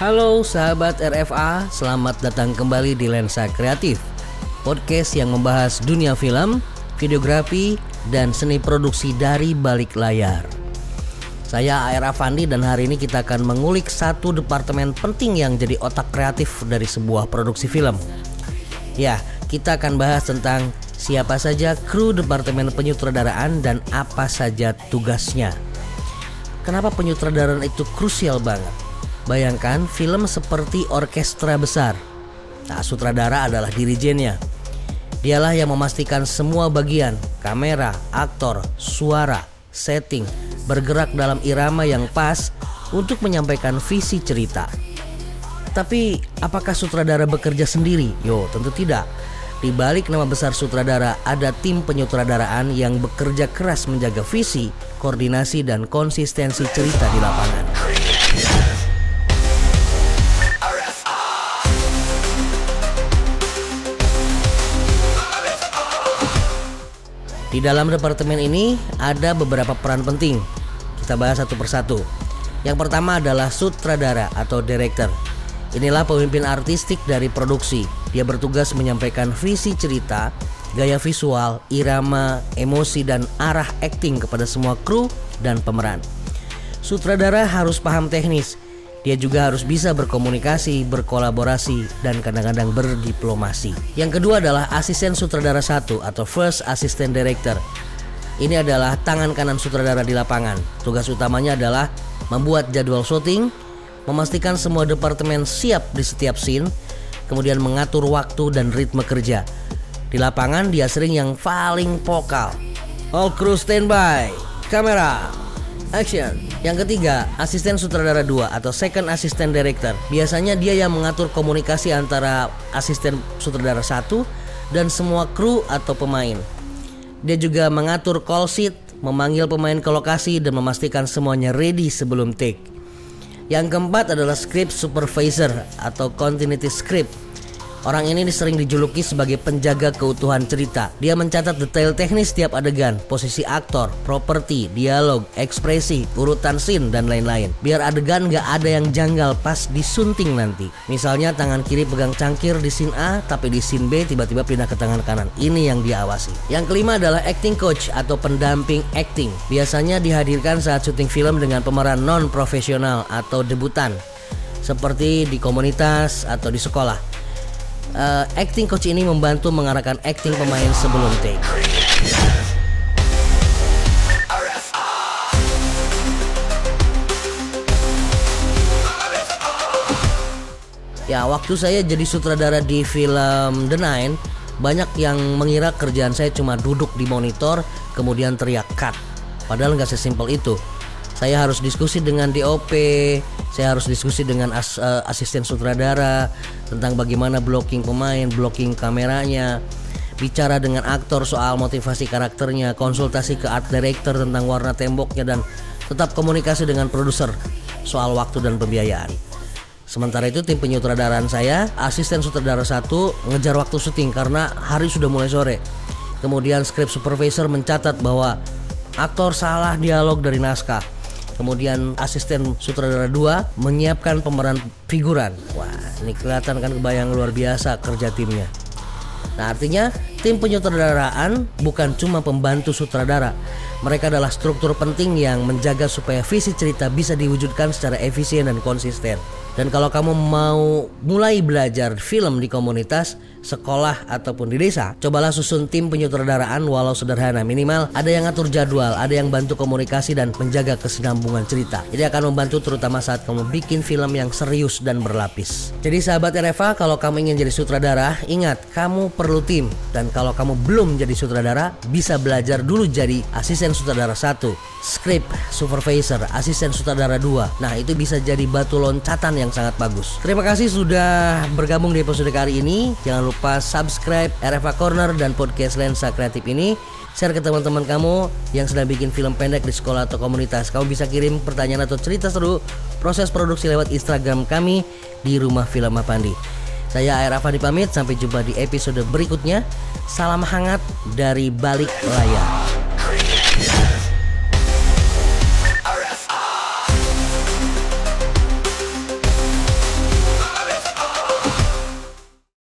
Halo sahabat RFA, selamat datang kembali di Lensa Kreatif, podcast yang membahas dunia film, videografi, dan seni produksi dari balik layar. Saya A.R. Afandi dan hari ini kita akan mengulik satu departemen penting yang jadi otak kreatif dari sebuah produksi film. Ya, kita akan bahas tentang siapa saja kru departemen penyutradaraan dan apa saja tugasnya. Kenapa penyutradaraan itu krusial banget? Bayangkan film seperti orkestra besar. Nah, sutradara adalah dirijennya. Dialah yang memastikan semua bagian, kamera, aktor, suara, setting, bergerak dalam irama yang pas untuk menyampaikan visi cerita. Tapi apakah sutradara bekerja sendiri? Yo, tentu tidak. Di balik nama besar sutradara ada tim penyutradaraan yang bekerja keras menjaga visi, koordinasi, dan konsistensi cerita di lapangan. Di dalam departemen ini ada beberapa peran penting. Kita bahas satu persatu. Yang pertama adalah sutradara atau director. Inilah pemimpin artistik dari produksi. Dia bertugas menyampaikan visi cerita, gaya visual, irama, emosi, dan arah akting kepada semua kru dan pemeran. Sutradara harus paham teknis. Dia juga harus bisa berkomunikasi, berkolaborasi, dan kadang-kadang berdiplomasi. Yang kedua adalah asisten sutradara 1 atau first assistant director. Ini adalah tangan kanan sutradara di lapangan. Tugas utamanya adalah membuat jadwal syuting, memastikan semua departemen siap di setiap scene, kemudian mengatur waktu dan ritme kerja. Di lapangan dia sering yang paling vokal. All crew standby, kamera, action. Yang ketiga, asisten sutradara 2 atau second assistant director. Biasanya dia yang mengatur komunikasi antara asisten sutradara 1 dan semua kru atau pemain. Dia juga mengatur call sheet, memanggil pemain ke lokasi, dan memastikan semuanya ready sebelum take. Yang keempat adalah script supervisor atau continuity script. Orang ini sering dijuluki sebagai penjaga keutuhan cerita. Dia mencatat detail teknis setiap adegan, posisi aktor, properti, dialog, ekspresi, urutan scene, dan lain-lain. Biar adegan gak ada yang janggal pas disunting nanti. Misalnya tangan kiri pegang cangkir di scene A, tapi di scene B tiba-tiba pindah ke tangan kanan. Ini yang dia awasi. Yang kelima adalah acting coach atau pendamping acting. Biasanya dihadirkan saat syuting film dengan pemeran non-profesional atau debutan, seperti di komunitas atau di sekolah. Acting coach ini membantu mengarahkan acting pemain sebelum take. Ya, waktu saya jadi sutradara di film The Nine, banyak yang mengira kerjaan saya cuma duduk di monitor kemudian teriak cut. Padahal nggak sesimpel itu. Saya harus diskusi dengan DOP, saya harus diskusi dengan asisten sutradara tentang bagaimana blocking pemain, blocking kameranya, bicara dengan aktor soal motivasi karakternya, konsultasi ke art director tentang warna temboknya, dan tetap komunikasi dengan produser soal waktu dan pembiayaan. Sementara itu tim penyutradaraan saya, asisten sutradara 1 ngejar waktu syuting karena hari sudah mulai sore. Kemudian script supervisor mencatat bahwa aktor salah dialog dari naskah. Kemudian asisten sutradara 2 menyiapkan pemeran figuran. Wah, ini kelihatan kan, kebayang luar biasa kerja timnya. Nah, artinya tim penyutradaraan bukan cuma pembantu sutradara. Mereka adalah struktur penting yang menjaga supaya visi cerita bisa diwujudkan secara efisien dan konsisten. Dan kalau kamu mau mulai belajar film di komunitas, sekolah, ataupun di desa, cobalah susun tim penyutradaraan walau sederhana. Minimal ada yang ngatur jadwal, ada yang bantu komunikasi dan menjaga kesinambungan cerita. Ini akan membantu terutama saat kamu bikin film yang serius dan berlapis. Jadi sahabat RFA, kalau kamu ingin jadi sutradara, ingat kamu perlu tim. Dan kalau kamu belum jadi sutradara, bisa belajar dulu jadi asisten sutradara 1, script supervisor, asisten sutradara 2. Nah, itu bisa jadi batu loncatan yang sangat bagus. Terima kasih sudah bergabung di episode kali ini. Jangan lupa subscribe RFA Corner dan podcast Lensa Kreatif ini. Share ke teman-teman kamu yang sedang bikin film pendek di sekolah atau komunitas. Kamu bisa kirim pertanyaan atau cerita seru proses produksi lewat Instagram kami di Rumah Film Afandi. Saya A.R. Afandi pamit, sampai jumpa di episode berikutnya. Salam hangat dari balik layar.